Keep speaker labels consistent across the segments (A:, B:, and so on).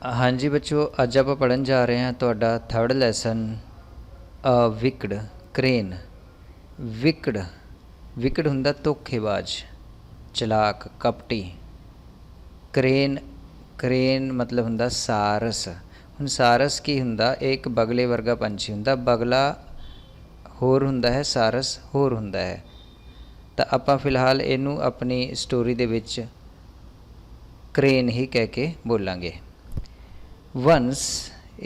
A: हाँ जी बच्चों, अज आप पढ़न जा रहे हैं ਤੁਹਾਡਾ थर्ड लैसन विकड क्रेन। विकड विकड ਹੁੰਦਾ ਧੋਖੇਬਾਜ਼, ਚਲਾਕ, ਕਪਟੀ। क्रेन क्रेन मतलब ਹੁੰਦਾ ਸਾਰਸ। ਹੁਣ ਸਾਰਸ ਕੀ ਹੁੰਦਾ? ਇਹ ਇੱਕ ਬਗਲੇ ਵਰਗਾ ਪੰਛੀ ਹੁੰਦਾ। ਬਗਲਾ ਹੋਰ ਹੁੰਦਾ ਹੈ, ਸਾਰਸ ਹੋਰ ਹੁੰਦਾ ਹੈ। ਤਾਂ ਆਪਾਂ ਫਿਲਹਾਲ ਇਹਨੂੰ ਆਪਣੀ ਸਟੋਰੀ ਦੇ ਵਿੱਚ क्रेन ही कह के बोलांगे। वंस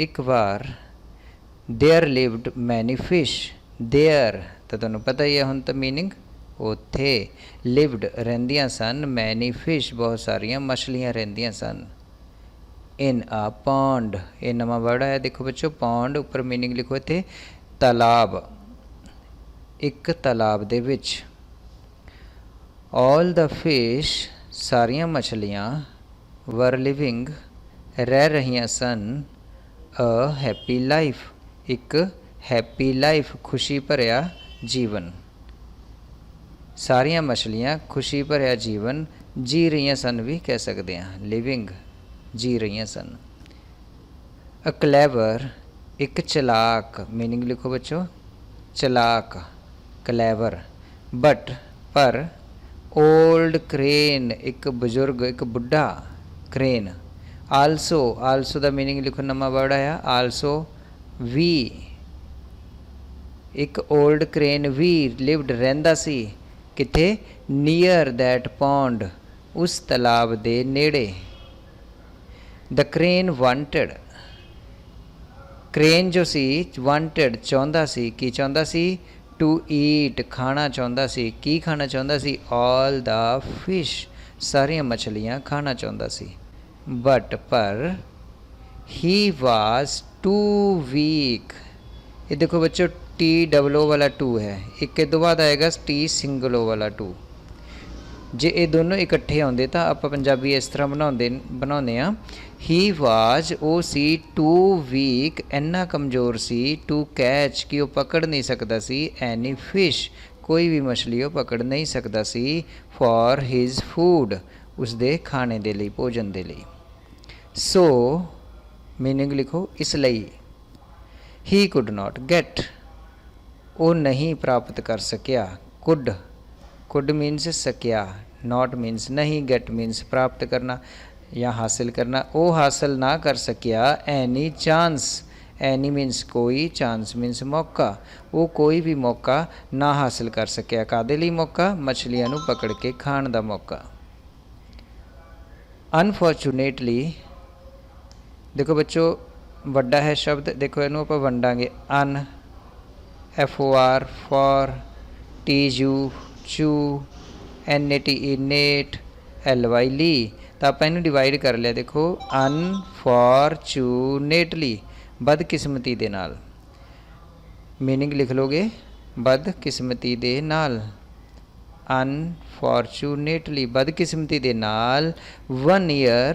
A: एक बार there lived many fish. There तो तुहानूं पता ही है, हुण तो मीनिंग उत्थे। लिव्ड रहिंदियां सन, मैनी फिश बहुत सारियां मछलियां रहिंदियां सन। इन आ पौंड, ये नवां वर्ड आया देखो बच्चों, पौंड उपर मीनिंग लिखो इत्थे तालाब, एक तालाब दे विच। ऑल द फिश सारियां मछलियां वर लिविंग रह रही सन अ हैप्पी लाइफ, एक हैप्पी लाइफ खुशी भरिया जीवन। सारियां मछलियां खुशी भरिया जीवन जी रही सन भी कह सकते हैं, लिविंग जी रही सन। अ क्लैवर एक चलाक, मीनिंग लिखो बच्चों चलाक, क्लैवर। बट पर ओल्ड क्रेन एक बजुर्ग, एक बुढ़ा क्रेन। आलसो, आलसो दा मीनिंग लिखो, नवा वर्ड आया आलसो वी। एक ओल्ड क्रेन वी लिव्ड रहिंदा सी किथे? नीयर दैट पौंड, उस तालाब दे नेड़े। द क्रेन वांटेड, क्रेन जो सी वांटेड चाहुंदा सी, की चाहुंदा सी? टू ईट, खाना चाहुंदा सी। की खाना चाहुंदा सी? ऑल द फिश, सारियां मछलियां खाना चाहुंदा सी। बट पर ही वाज टू वीक। ये देखो बच्चों टी डबल ओ वाला टू है, एक के दो बाद आएगा टी सिंगल ओ वाला टू। जे ये दोनों इकट्ठे आउंदे तां आपां पंजाबी इस तरह बनाउने आ, ही वाज ओ सी टू वीक, इन्ना कमज़ोर सी, टू कैच कि वो पकड़ नहीं सकता सी, एनी फिश कोई भी मछली वो पकड़ नहीं सकता सी, फॉर हिज फूड उसदे खाने दे लई, भोजन दे लई। सो मीनिंग लिखो इसलिए। ही कुड नॉट गेट, वो नहीं प्राप्त कर सकिया। कुड, कुड मीन्स सकिया, नॉट मीन्स नहीं, गेट मीन्स प्राप्त करना या हासिल करना। वो हासिल ना कर सकिया एनी चांस, एनी मीन्स कोई, चांस मीन्स मौका। वो कोई भी मौका ना हासिल कर सकिया। कादे लई मौका? मछलियां नूं पकड़ के खाण दा मौका। अनफॉर्चुनेटली, देखो बच्चों वड्डा है शब्द, देखो इनू आप वंडांगे। अन, F O R for, T U चू, एन ए टी ई नेट, एल वाई ली। तो आप इनू डिवाइड कर लिया, देखो अनफॉर्चुनेटली बदकिस्मती दे नाल। मीनिंग लिख लोगे बदकिस्मती दे नाल। अनफॉर्चुनेटली बदकिस्मती दे नाल। 1 ईयर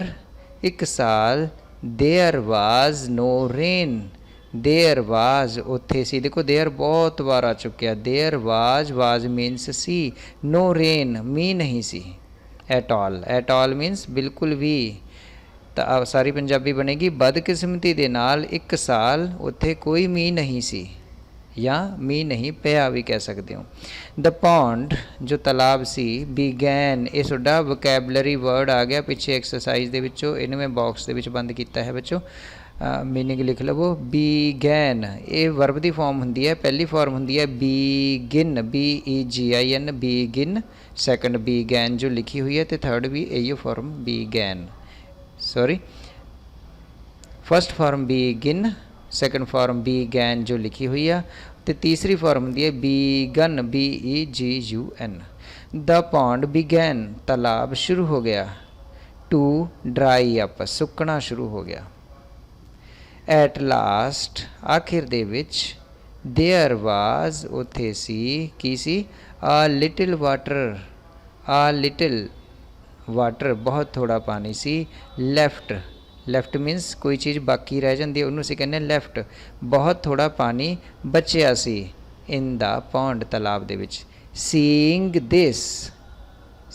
A: एक साल। There was no rain, there was उत्थे सी, देखो देयर बहुत बार आ चुकिया। देयर वाज, वाज मीन्स सी, नो रेन मी नहीं सी। At all, at all means बिल्कुल भी। तो सारी पंजाबी बनेगी बदकिस्मती दे नाल एक साल उत्थे कोई मी नहीं सी, या मी नहीं पिया भी कह सकते हो। द पौंड जो तालाब सी, बीगैन, ये तुहाडा वोकैबलरी वर्ड आ गया पिछे एक्सरसाइज दे विचों, इन्हें मैं बॉक्स दे विच बंद किया है बच्चों। मीनिंग लिख लवो बीगैन, ये वर्ब की फॉर्म हुंदी है, पहली फॉर्म हुंदी है बीगिन, BEGIN बीगिन। सैकेंड बीगैन जो लिखी हुई है, तो थर्ड भी यही form began, sorry first form begin, second form began जो लिखी हुई है, तो तीसरी फॉर्म होंगी है begun, BEGUN। The pond began, तालाब शुरू हो गया। टू ड्राई अप, सुकना शुरू हो गया। एट लास्ट आखिर दे विच। देयर वाज उत्थे सी, की सी? A little water, a little water बहुत थोड़ा पानी सी। लेफ्ट, लैफ्ट मीनस कोई चीज़ बाकी रह जाती है, उन्होंने कहने लैफ्ट, बहुत थोड़ा पानी बचिया सी। इन द पौंड, तालाब दे विच। सीइंग दिस,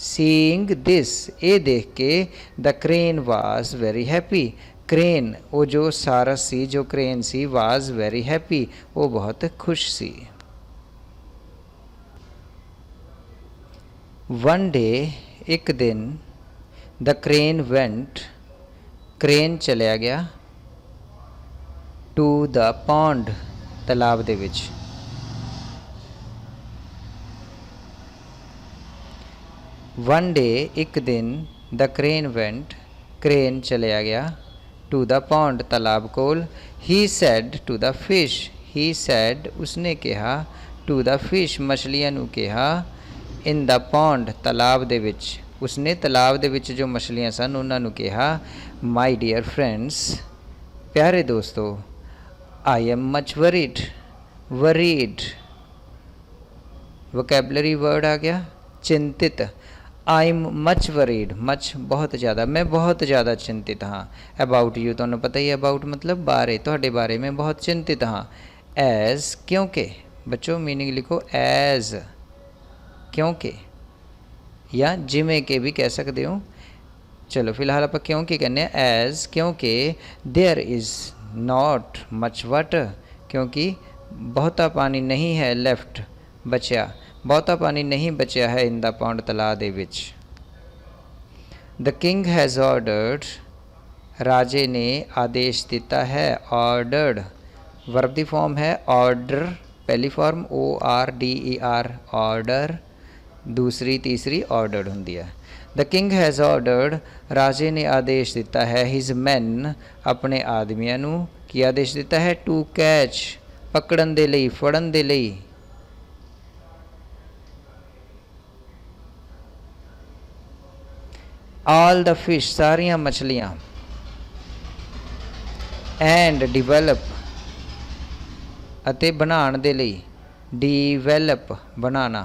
A: सीइंग दिस ये देख के the crane was very happy, crane वो जो सारस सी जो crane she was very happy वो बहुत खुश सी। वन डे एक दिन द क्रेन वेंट क्रेन चलिया गया टू द पॉन्ड तालाब दे विच। वन डे एक दिन द क्रेन वेंट क्रेन चलिया गया टू द पॉन्ड तालाब कोल। He said to the fish he said उसने कहा टू द फिश मछलियां नू कहा इन द पॉन्ड तालाब दे विच उसने तालाब दे विच जो मछलियां सन उन्हां नू कहा माई डियर फ्रेंड्स प्यारे दोस्तों I am much worried. Worried vocabulary word आ गया चिंतित। I am much worried much बहुत ज़्यादा मैं बहुत ज़्यादा चिंतित हाँ। अबाउट यू तुहानू पता ही अबाउट मतलब बारे तुहाडे बारे में बहुत चिंतित हाँ। एज क्योंकि बच्चों मीनिंग लिखो एज क्योंकि या जिमें के भी कह सकते हो। चलो फिलहाल आप क्योंकि कहने एज क्योंकि there is not much water क्योंकि बहुता पानी नहीं है लेफ्ट बचा बहुता पानी नहीं बचा है इन द पॉन्ड तलाब दे विच। द किंग हैज़ ऑर्डर्ड राजे ने आदेश दिता है। ऑर्डर्ड वर्ब दी फॉर्म है ऑर्डर पहली फॉर्म ORDER ऑर्डर दूसरी तीसरी ऑर्डर्ड होंदी है। द किंग हैज़ ऑर्डर्ड राजे ने आदेश दिता है हिज मैन अपने आदमियों नू की आदेश दिता है टू कैच पकड़न दे लई फड़न दे लई। ऑल द फिश सारियां मछलियां एंड डिवेलप अते बनाण दे लई develop banana.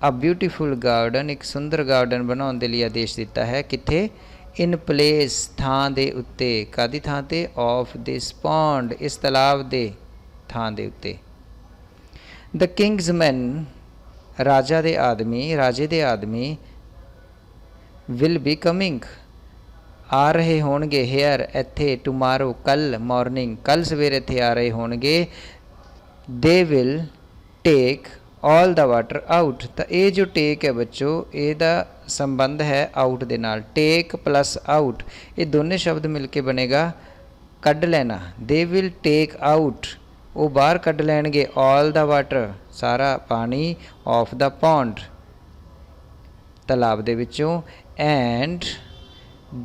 A: A beautiful garden एक सुंदर गार्डन बनाने के लिए आदेश दिता है किथे इन प्लेस थां दे उत्ते कादी थां ते ऑफ दिस पॉन्ड इस तालाब दे थां दे उत्ते। द किंग्स मैन राजा दे आदमी राजे दे आदमी विल बी कमिंग आ रहे होणगे हेयर इत्थे टुमारो कल मॉर्निंग कल सवेरे इत्थे आ रहे होणगे। They will take all the water out तो ये जो टेक है बच्चों ਇਹਦਾ संबंध है आउट ਦੇ ਨਾਲ टेक प्लस आउट ये दोनों शब्द मिलके बनेगा कढ़ लेना। दे विल टेक आउट वो बाहर कढ़ लैणगे ऑल द वाटर सारा पानी ऑफ द पॉन्ड तालाब दे विचों। एंड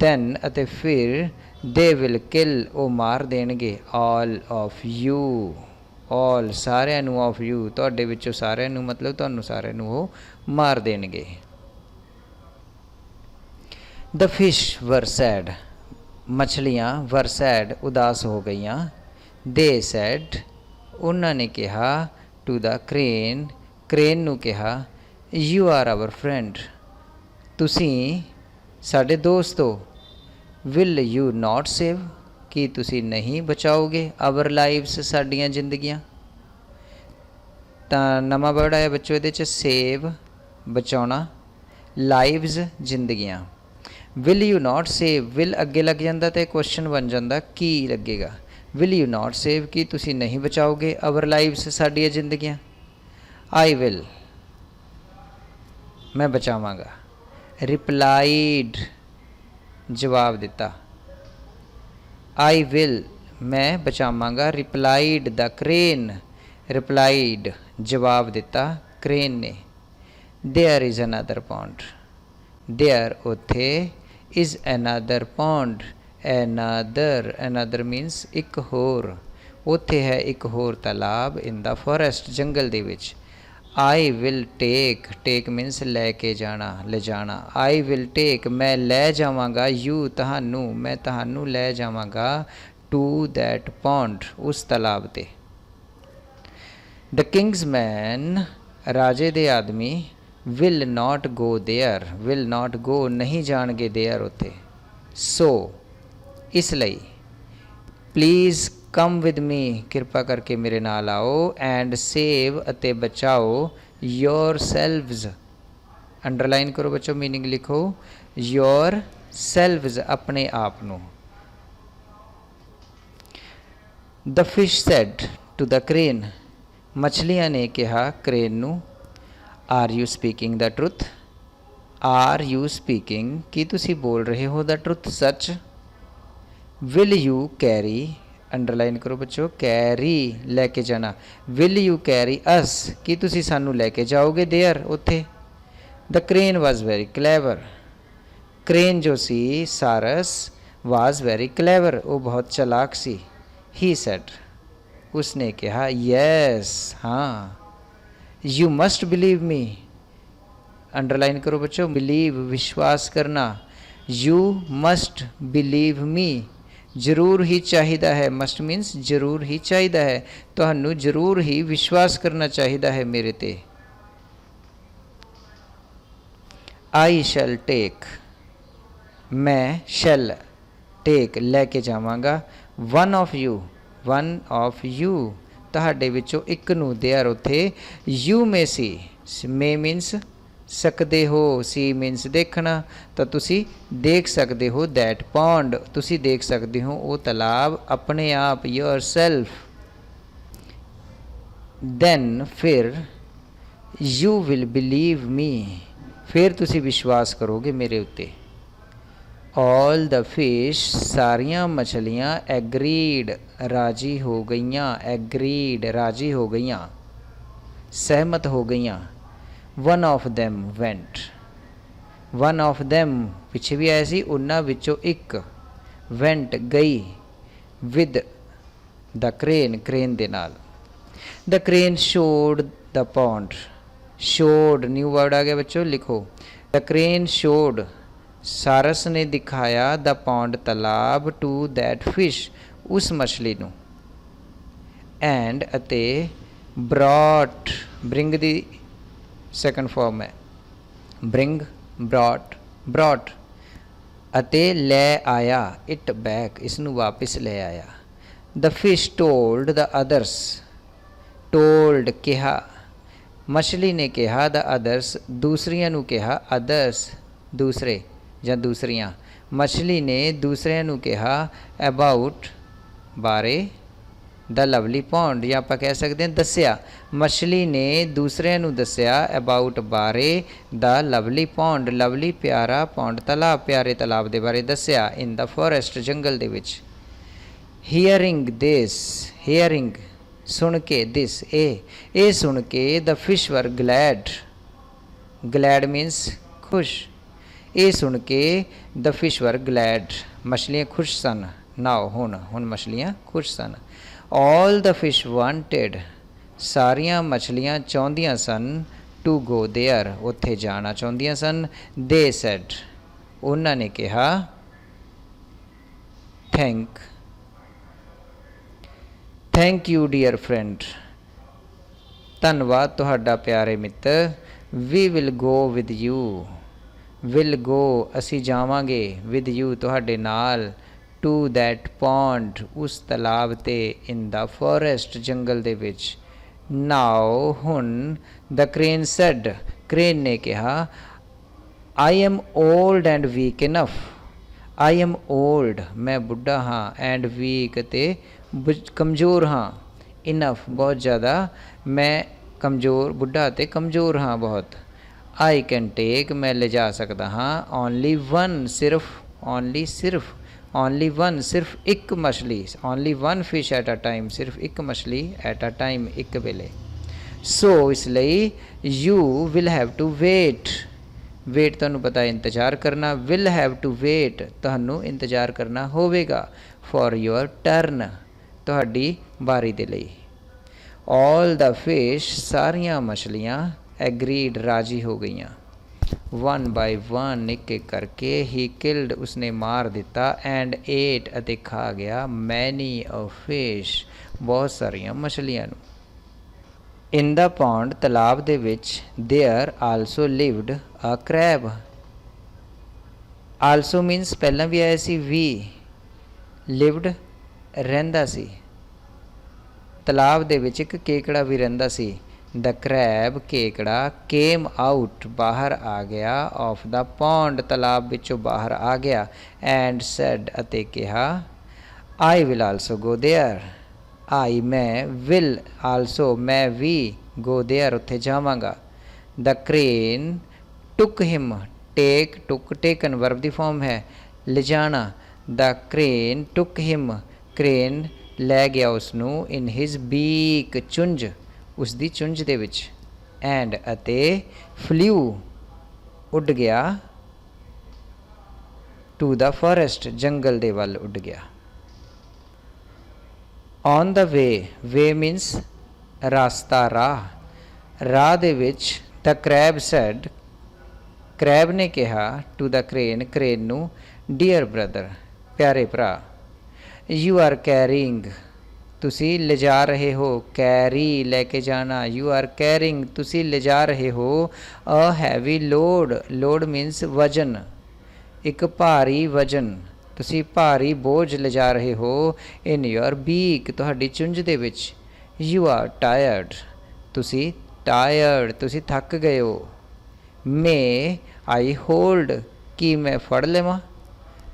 A: दैन अते फिर दे विल किल वो मार देणगे ऑल ऑफ यू ऑल सारिਆਂ ਨੂੰ ऑफ यू ਤੁਹਾਡੇ ਵਿੱਚੋਂ ਸਾਰਿਆਂ ਨੂੰ मतलब ਤੁਹਾਨੂੰ ਸਾਰਿਆਂ ਨੂੰ ਉਹ ਮਾਰ ਦੇਣਗੇ। द फिश वर सैड मछलियाँ वर सैड उदास हो गईयाँ। दे सैड उन्होंने कहा टू द क्रेन क्रेन नू कहा यू आर आवर फ्रेंड तुसी साडे दोस्त हो। विल यू नॉट सेव कि तुसी नहीं बचाओगे आवर लाइव्स साडियां जिंदगियां। तो नवा वर्ड आया बच्चों ये सेव बचाना लाइव्स जिंदगियां। Will you not save will अगे लग जाता तो क्वेश्चन बन जाता की लगेगा। विल यू नॉट सेव कि तुसी नहीं बचाओगे आवर लाइव्स साडियां जिंदगियां। आई विल मैं बचावांगा। रिप्लाइड जवाब दिता। आई विल मैं बचावांगा। रिप्लाइड द क्रेन रिप्लाइड जवाब दिता क्रेन ने। There is another pond there उत्थे is another pond another another means एक होर उत्थे है एक होर तालाब इन द फॉरेस्ट जंगल दे विच। I will take take means लैके जाना ले जाना। आई विल टेक मैं लै जावांगा यू तहानू मैं तहानू लै जावांगा टू दैट पॉन्ड उस तालाब ते। द किंग्स मैन राजे दे आदमी will not go there will not go नहीं जाणगे देयर उत्ते। सो इसलिए प्लीज़ कम विद मी कृपा करके मेरे नाल आओ एंड सेव अते बचाओ योर सेल्व्स अंडरलाइन करो बच्चों मीनिंग लिखो योर सेल्व्स अपने आप नू the fish said to the crane, मछलियां ने कहा क्रेन नू, are you speaking the truth, are you speaking की तुसी बोल रहे हो द ट्रुथ सच, विल यू कैरी, अंडरलाइन करो बच्चों, कैरी लैके जाना, विल यू कैरी अस की तुसी सानू लैके जाओगे देयर उत्थे। The crane was very clever, crane जो सी सारस वाज वेरी क्लेवर, वो बहुत चलाक सी। ही सेड, उसने कहा यस हाँ, you must believe me, underline करो बच्चों, बिलीव विश्वास करना, यू मस्ट बिलीव मी, जरूर ही चाहिदा है, मस्ट मीनस जरूर ही चाहिदा है, तुहानू जरूर ही विश्वास करना चाहिदा है मेरे ते। आई शैल टेक, मैं शैल टेक लैके जावांगा, वन ऑफ यू तुहाडे विचों एक नू, देयर उत्थे, यू में सी, मे मीनस सकते हो, सी मीनस देखना, तो तुसी देख सकते हो, दैट पॉन्ड तुसी देख सकते हो वो तालाब अपने आप, योर सेल्फ। दैन फिर, यू विल बिलीव मी, फिर तुसी विश्वास करोगे मेरे उत्ते। ऑल द फिश, सारियां मछलियां, एग्रीड राजी हो गईयां, एग्रीड राजी हो गईयां, सहमत हो गईयां। One of them went, one of them पिछे भी आया सी, उन्हां विचों एक, वेंट गई, विद द क्रेन, क्रेन दे नाल। The crane showed the pond, showed new word आ गया बच्चों, लिखो। द क्रेन शोड, सारस ने दिखाया, द पॉन्ड तालाब, टू दैट फिश उस मछली नू, एंड अते brought, bring the second form है, ब्रिंग ब्रॉट, ब्रॉट अते ले आया, इट बैक इसनू वापस ले आया। The fish told the others, told कहा, मछली ने कहा, द अदर्स दूसरियां नू कहा, अदर्स दूसरे या दूसरियां, मछली ने दूसरियां नू कहा, अबाउट बारे, द लवली पॉन्ड, या आप कह सकते हैं दस्या, मछली ने दूसरियां नू दस्या, अबाउट बारे, द लवली पॉन्ड, लवली प्यारा, पॉन्ड तालाब, प्यारे तालाब दे बारे दस्या, इन द फॉरेस्ट जंगल दे विच। हीयरिंग दिस, हीयरिंग सुन के, दिस ए सुन के, the fish were glad, glad means खुश, ये सुन के द फिश वर ग्लैड, मछलियाँ खुश सन, नाउ हुन मछलियाँ खुश सन। ऑल द फिश वांटेड, सारियां मछलियाँ चाहदियाँ सन, टू गो देयर उत्थे जाना चाहदियाँ सन। दे सैड, उन्होंने कहा, थैंक यू डियर फ्रेंड, धन्नवाद तुहाडा प्यारे मित्र। We will go with you, will go असी जावांगे, विद यू तुहाडे नाल, टू दैट पॉन्ड उस तालाब ते, इन द फॉरेस्ट जंगल दे विच। नाउ हुन, द क्रेन सैड, क्रेन ने कहा, I am old and weak enough, I am old मैं बुढ़ा हाँ, एंड वीक ते कमज़ोर हाँ, इनफ बहुत ज़्यादा, मैं कमज़ोर, बुढ़ा ते कमज़ोर हाँ बहुत। आई कैन टेक मैं ले जा सकता हाँ, ओनली वन सिर्फ, ओनली सिर्फ, ओनली वन सिर्फ एक मछली, only one fish at a time, सिर्फ एक मछली एट अ टाइम एक वेले। सो इसलिए you will have to wait, wait तुहानू पता है इंतज़ार करना, विल हैव टू वेट तुहानू इंतज़ार करना होवेगा, फॉर योर टर्न तुहाडी बारी दे लई। ऑल द फिश, सारियां मछलियां, एग्रीड राजी हो गईयां। वन बाय वन एक एक करके, ही किल्ड उसने मार दिता, एंड एट अते खा गया, मैनी ऑफ फिश बहुत सारियां मछलियां नू। इन द पॉन्ड तालाब दे विच, there also lived a crab, also means पहला भी आया सी, वी लिव्ड रहिंदा सी, तालाब दे विच एक केकड़ा भी रहिंदा सी। द क्रैब केकड़ा, केम आउट बाहर आ गया, ऑफ द पॉन्ड तालाब विचों बाहर आ गया, एंड सैड अते कहा, I will also go there I मैं, विल आल्सो मैं भी, गो देयर उत्थे जावांगा। The crane took him, take took taken verb the form है, ले जाना। The crane took him, crane लै गया उसनू, इन हिज बीक चुंज, उसदी चुंज दे विच। एंड अते फ्लू उड़ गया, टू द फॉरेस्ट जंगल दे वल उड़ गया। ऑन द वे, वे मीनस रास्ता राह, राह दे विच द क्रैब सैड, क्रैब ने कहा टू द क्रेन, क्रेन नू, डियर ब्रदर प्यारे भरा। यू आर कैरिंग, तुसी ले जा रहे हो, कैरी लेके जाना, यू आर कैरिंग तुसी ले जा रहे हो, अ हैवी लोड, लोड मीनस वजन, एक भारी वजन, तुसी भारी बोझ ले जा रहे हो, इन योर बीक तुहाडी चुंझ दे विच। यू आर टायर्ड, तुसी टायर्ड तुसी थक गए हो। मे आई होल्ड, कि मैं फड़ लवां,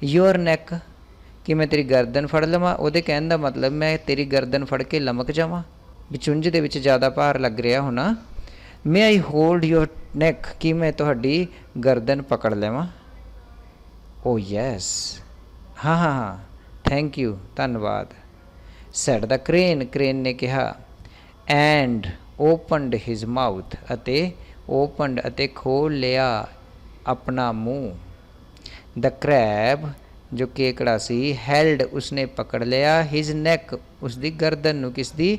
A: योर नैक कि मैं तेरी गर्दन फड़ लवां, ਉਹਦੇ ਕਹਿਣ ਦਾ मतलब मैं तेरी गर्दन फड़ के लमक जावां, भी चुंझ ਦੇ ਵਿੱਚ ज़्यादा भार लग रहा होना। मे आई होल्ड योर नैक, कि मैं ਤੁਹਾਡੀ गर्दन पकड़ लवां। ओ यस, हाँ हाँ हाँ, थैंक यू धन्यवाद। सैड द क्रेन, क्रेन ने कहा। एंड ओपनड हिज माउथ, अते ओपनड अते खोल लिया अपना मुँह। द क्रैब जो केकड़ा सी, हैल्ड उसने पकड़ लिया, हिज नैक उसकी गर्दन नू, किसदी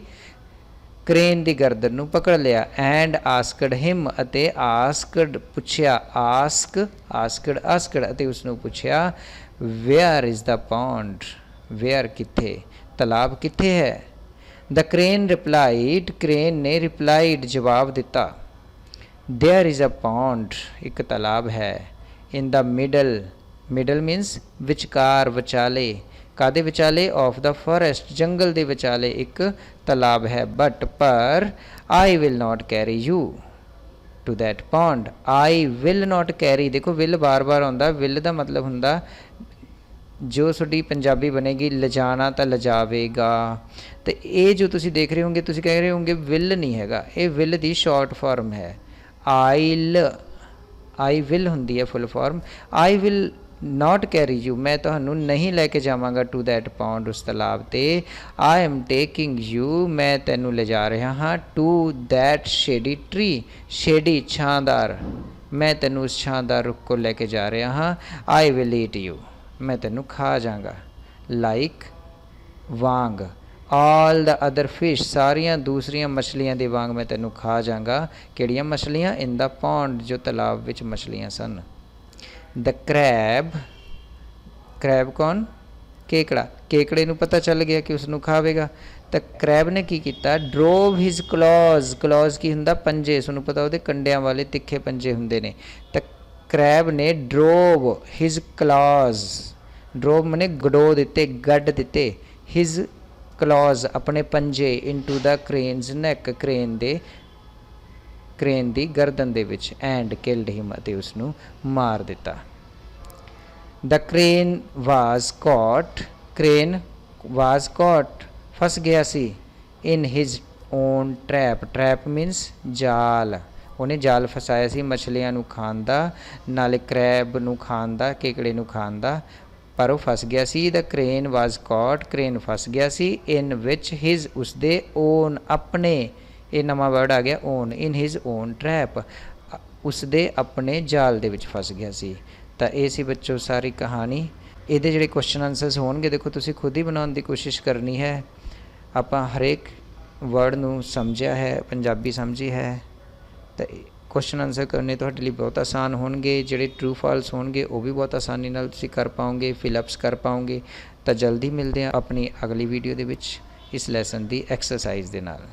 A: क्रेन की गर्दन नू पकड़ लिया। एंड आस्कड हिम, अते आस्कड पुछया, आस्क आस्कड आस्कड अते उसनू पुछया, where is the pond, where किथे, तालाब किथे है। द क्रेन रिप्लाइड, क्रेन ने रिप्लाइड जवाब दिता, देयर इज़ अ पॉन्ड एक तालाब है, in the middle, middle means विचकार विचाले, कादे विचाले, ऑफ द फॉरेस्ट जंगल दे विचाले एक तालाब है। बट पर I will not carry you to that pond, I will not carry, देखो विल बार बार आउंदा, विल दा मतलब हुंदा जो तुहाडी पंजाबी बनेगी लिजाना तो लिजावेगा। तो ये जो तुसी देख रहे होंगे, तुसी कह रहे होंगे विल नहीं हैगा, ये विल दी शॉर्ट फॉर्म है। आई विल हुंदी है full form. I will not carry you, मैं तुहानू नहीं लैके जावांगा टू दैट पॉन्ड उस तालाब ते। आई एम टेकिंग यू, मैं तैनू ले जा रहा हाँ, to that shady tree, shady छांदार, मैं तैनू उस छांदार रुख को लैके जा रहा हाँ। आई विल ईट यू, मैं तैनू खा जाऊँगा। Like Wang, all the other fish, सारिया दूसरिया मछलियां दे वांग मैं तैनू खा जाऊँगा। किहड़ियां मछलियां, इन द पॉन्ड जो तालाब विच मछलियां सन। द क्रैब, क्रैब कौन, केकड़ा, केकड़े नू पता चल गया कि उसनू खावेगा, तो क्रैब ने की किया, ड्रोव हिज क्लॉज, क्लॉज की हुंदा पंजे, उसनू पता उहदे कंडियां वाले तिखे पंजे हुंदे ने, तो क्रैब ने ड्रोव हिज क्लॉज, ड्रोव मने गडो दिते, गड दिते, हिज क्लॉज अपने पंजे, into the crane's neck, crane दे, क्रेन दी गर्दन दे विच। एंड किल्ड हिम, अते उसनू मार दिता। The crane was caught, crane was caught फस गया सी, in his own trap, trap means जाल, उन्हें जाल फसाया सी मछलियां नू खाण दा, नाले क्रैब नू खाण दा, केकड़े नू खाण दा, पर वो फस गया सी। The crane was caught, crane फस गया सी, इन विच हिज उसदे ओन अपने, ये नवा वर्ड आ गया ओन, इन हिज ओन ट्रैप, उसदे अपने जाल दे विच फस गया सी। तो ये सी बच्चों सारी कहानी। ਇਹਦੇ ਜਿਹੜੇ क्वेश्चन आंसर्स होणगे देखो तुसी खुद ही बनाने की कोशिश करनी है। आपां हरेक वर्ड नूं समझिया है, पंजाबी समझी है, तो क्वेश्चन आंसर करने तुहाडे लई बहुत आसान होणगे। जिहड़े ट्रू फॉल्स होणगे वो भी बहुत आसानी नाल तुसी कर पाओगे, फिलअप्स कर पाओगे। तो जल्दी मिलते हैं अपनी अगली वीडियो दे विच इस लैसन की एक्सरसाइज दे नाल।